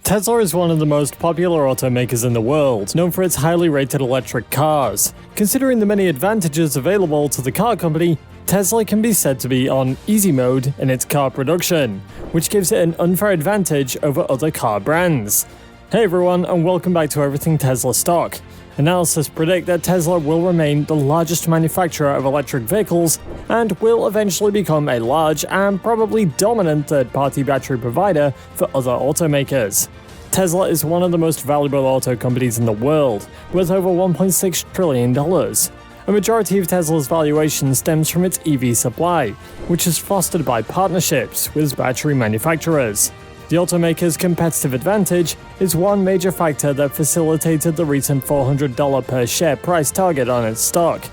Tesla is one of the most popular automakers in the world, known for its highly rated electric cars. Considering the many advantages available to the car company, Tesla can be said to be on easy mode in its car production, which gives it an unfair advantage over other car brands. Hey everyone, and welcome back to Everything Tesla Stock. Analysts predict that Tesla will remain the largest manufacturer of electric vehicles and will eventually become a large and probably dominant third-party battery provider for other automakers. Tesla is one of the most valuable auto companies in the world, worth over $1.6 trillion. A majority of Tesla's valuation stems from its EV supply, which is fostered by partnerships with battery manufacturers. The automaker's competitive advantage is one major factor that facilitated the recent $400 per share price target on its stock.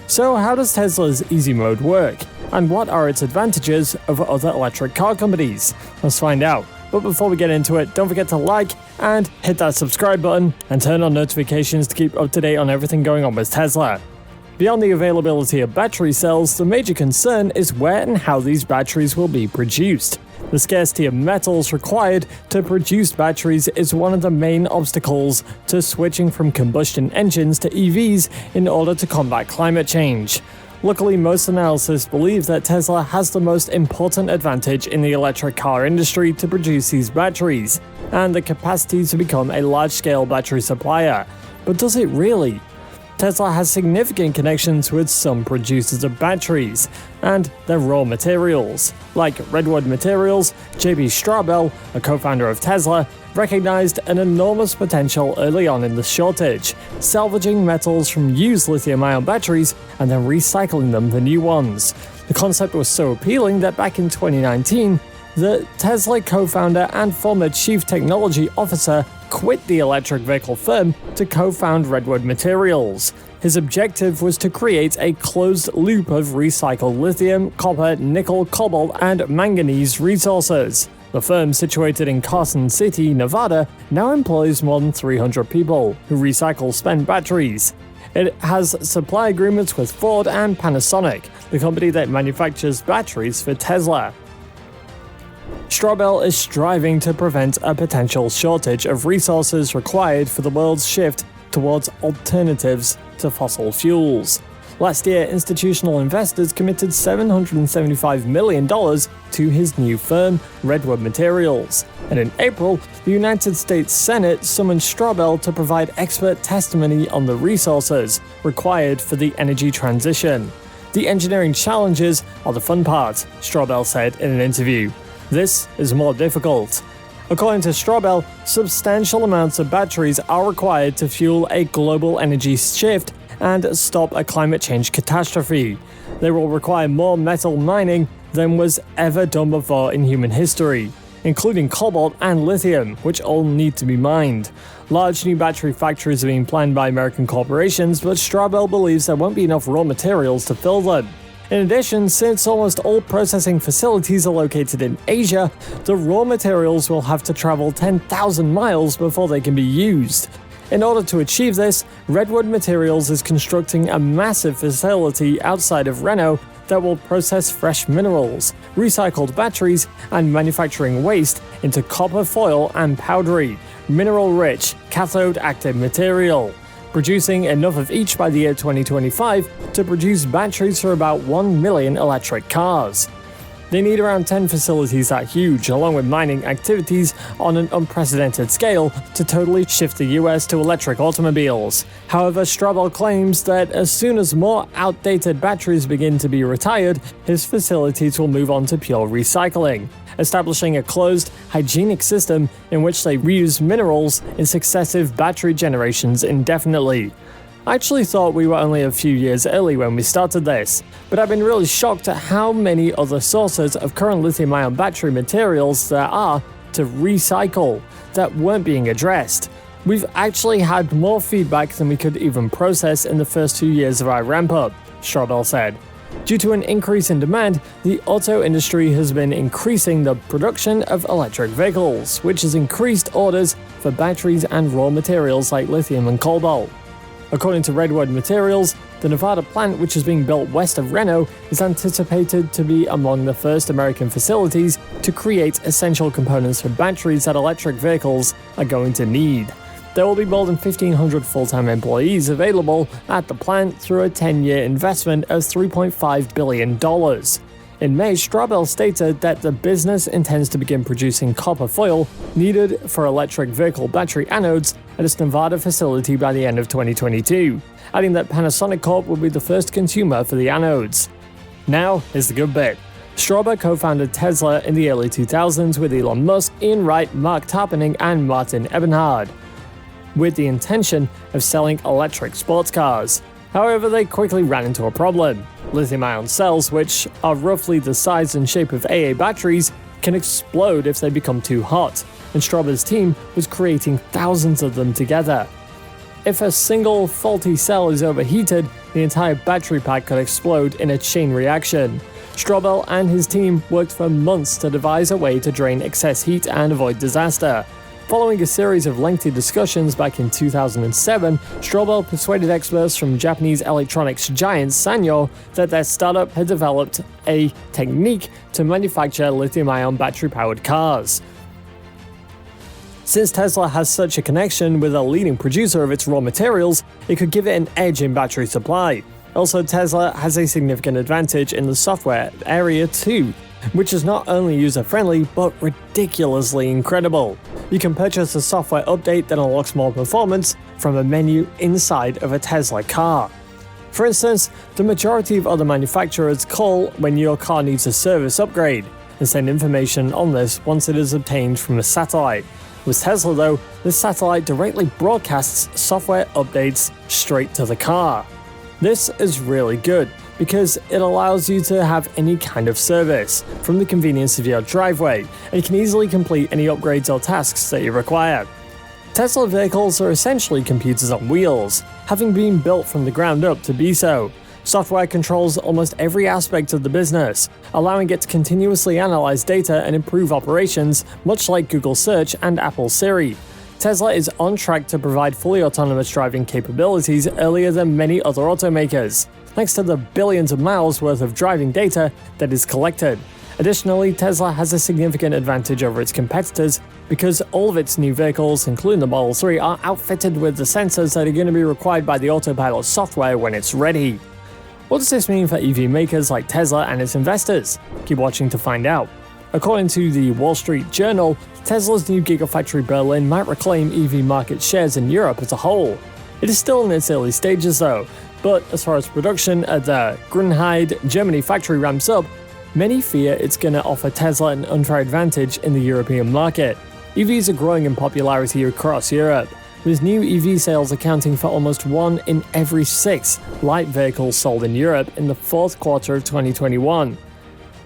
So how does Tesla's easy mode work? And what are its advantages over other electric car companies? Let's find out. But before we get into it, don't forget to like and hit that subscribe button and turn on notifications to keep up to date on everything going on with Tesla. Beyond the availability of battery cells, the major concern is where and how these batteries will be produced. The scarcity of metals required to produce batteries is one of the main obstacles to switching from combustion engines to EVs in order to combat climate change. Luckily, most analysts believe that Tesla has the most important advantage in the electric car industry to produce these batteries, and the capacity to become a large-scale battery supplier. But does it really? Tesla has significant connections with some producers of batteries and their raw materials. Like Redwood Materials, J.B. Straubel, a co-founder of Tesla, recognized an enormous potential early on in the shortage, salvaging metals from used lithium-ion batteries and then recycling them for new ones. The concept was so appealing that back in 2019, the Tesla co-founder and former chief technology officer quit the electric vehicle firm to co-found Redwood Materials. His objective was to create a closed loop of recycled lithium, copper, nickel, cobalt, and manganese resources. The firm, situated in Carson City, Nevada, now employs more than 300 people who recycle spent batteries. It has supply agreements with Ford and Panasonic, the company that manufactures batteries for Tesla. Straubel is striving to prevent a potential shortage of resources required for the world's shift towards alternatives to fossil fuels. Last year, institutional investors committed $775 million to his new firm, Redwood Materials. And in April, the United States Senate summoned Straubel to provide expert testimony on the resources required for the energy transition. The engineering challenges are the fun part, Straubel said in an interview. This is more difficult. According to Straubel, substantial amounts of batteries are required to fuel a global energy shift and stop a climate change catastrophe. They will require more metal mining than was ever done before in human history, including cobalt and lithium, which all need to be mined. Large new battery factories are being planned by American corporations, but Straubel believes there won't be enough raw materials to fill them. In addition, since almost all processing facilities are located in Asia, the raw materials will have to travel 10,000 miles before they can be used. In order to achieve this, Redwood Materials is constructing a massive facility outside of Reno that will process fresh minerals, recycled batteries, and manufacturing waste into copper foil and powdery, mineral-rich, cathode-active material, producing enough of each by the year 2025 to produce batteries for about 1 million electric cars. They need around 10 facilities that huge, along with mining activities on an unprecedented scale, to totally shift the US to electric automobiles. However, Straubel claims that as soon as more outdated batteries begin to be retired, his facilities will move on to pure recycling, establishing a closed, hygienic system in which they reuse minerals in successive battery generations indefinitely. I actually thought we were only a few years early when we started this, but I've been really shocked at how many other sources of current lithium-ion battery materials there are to recycle that weren't being addressed. We've actually had more feedback than we could even process in the first 2 years of our ramp-up, Straubel said. Due to an increase in demand, the auto industry has been increasing the production of electric vehicles, which has increased orders for batteries and raw materials like lithium and cobalt. According to Redwood Materials, the Nevada plant, which is being built west of Reno, is anticipated to be among the first American facilities to create essential components for batteries that electric vehicles are going to need. There will be more than 1,500 full-time employees available at the plant through a 10-year investment of $3.5 billion. In May, Straubel stated that the business intends to begin producing copper foil needed for electric vehicle battery anodes at its Nevada facility by the end of 2022, adding that Panasonic Corp will be the first consumer for the anodes. Now, here's the good bit. Straubel co-founded Tesla in the early 2000s with Elon Musk, Ian Wright, Mark Tarpenning, and Martin Eberhard, with the intention of selling electric sports cars. However, they quickly ran into a problem. Lithium-ion cells, which are roughly the size and shape of AA batteries, can explode if they become too hot, and Straubel's team was creating thousands of them together. If a single faulty cell is overheated, the entire battery pack could explode in a chain reaction. Straubel and his team worked for months to devise a way to drain excess heat and avoid disaster. Following a series of lengthy discussions back in 2007, Straubel persuaded experts from Japanese electronics giant Sanyo that their startup had developed a technique to manufacture lithium-ion battery-powered cars. Since Tesla has such a connection with a leading producer of its raw materials, it could give it an edge in battery supply. Also, Tesla has a significant advantage in the software area too, which is not only user-friendly, but ridiculously incredible. You can purchase a software update that unlocks more performance from a menu inside of a Tesla car. For instance, the majority of other manufacturers call when your car needs a service upgrade, and send information on this once it is obtained from a satellite. With Tesla though, the satellite directly broadcasts software updates straight to the car. This is really good, because it allows you to have any kind of service from the convenience of your driveway, and you can easily complete any upgrades or tasks that you require. Tesla vehicles are essentially computers on wheels, having been built from the ground up to be so. Software controls almost every aspect of the business, allowing it to continuously analyze data and improve operations, much like Google Search and Apple Siri. Tesla is on track to provide fully autonomous driving capabilities earlier than many other automakers, thanks to the billions of miles worth of driving data that is collected. Additionally, Tesla has a significant advantage over its competitors because all of its new vehicles, including the Model 3, are outfitted with the sensors that are going to be required by the autopilot software when it's ready. What does this mean for EV makers like Tesla and its investors? Keep watching to find out. According to the Wall Street Journal, Tesla's new Gigafactory Berlin might reclaim EV market shares in Europe as a whole. It is still in its early stages though, but as far as production at the Grünheide, Germany factory ramps up, many fear it's going to offer Tesla an unfair advantage in the European market. EVs are growing in popularity across Europe, with new EV sales accounting for almost 1 in every 6 light vehicles sold in Europe in the fourth quarter of 2021.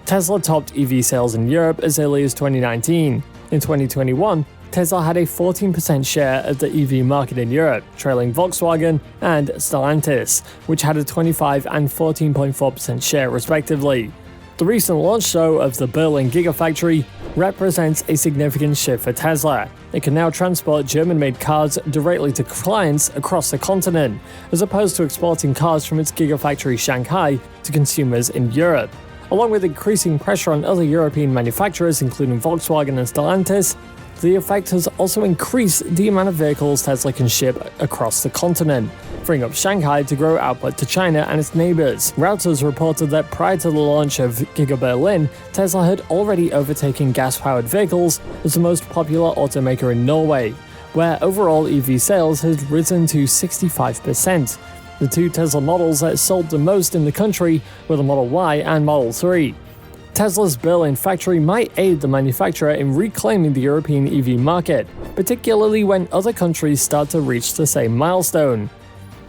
Tesla topped EV sales in Europe as early as 2019. In 2021, Tesla had a 14% share of the EV market in Europe, trailing Volkswagen and Stellantis, which had a 25 and 14.4% share respectively. The recent launch, though, of the Berlin Gigafactory represents a significant shift for Tesla. It can now transport German-made cars directly to clients across the continent, as opposed to exporting cars from its Gigafactory Shanghai to consumers in Europe. Along with increasing pressure on other European manufacturers, including Volkswagen and Stellantis, the effect has also increased the amount of vehicles Tesla can ship across the continent, freeing up Shanghai to grow output to China and its neighbors. Reuters reported that prior to the launch of Giga Berlin, Tesla had already overtaken gas-powered vehicles as the most popular automaker in Norway, where overall EV sales had risen to 65%. The two Tesla models that sold the most in the country were the Model Y and Model 3. Tesla's Berlin factory might aid the manufacturer in reclaiming the European EV market, particularly when other countries start to reach the same milestone.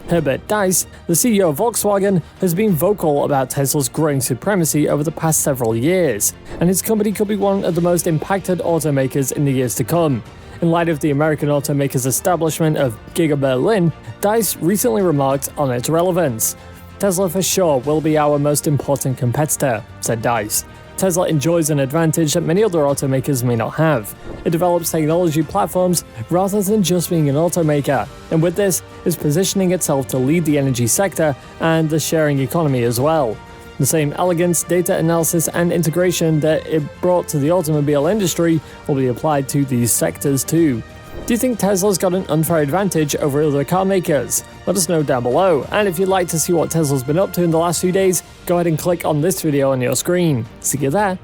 Herbert Diess, the CEO of Volkswagen, has been vocal about Tesla's growing supremacy over the past several years, and his company could be one of the most impacted automakers in the years to come. In light of the American automaker's establishment of Giga Berlin, Diess recently remarked on its relevance. "Tesla for sure will be our most important competitor," said Diess. Tesla enjoys an advantage that many other automakers may not have. It develops technology platforms rather than just being an automaker, and with this, is positioning itself to lead the energy sector and the sharing economy as well. The same elegance, data analysis, and integration that it brought to the automobile industry will be applied to these sectors too. Do you think Tesla's got an unfair advantage over other car makers? Let us know down below, and if you'd like to see what Tesla's been up to in the last few days, go ahead and click on this video on your screen. See you there.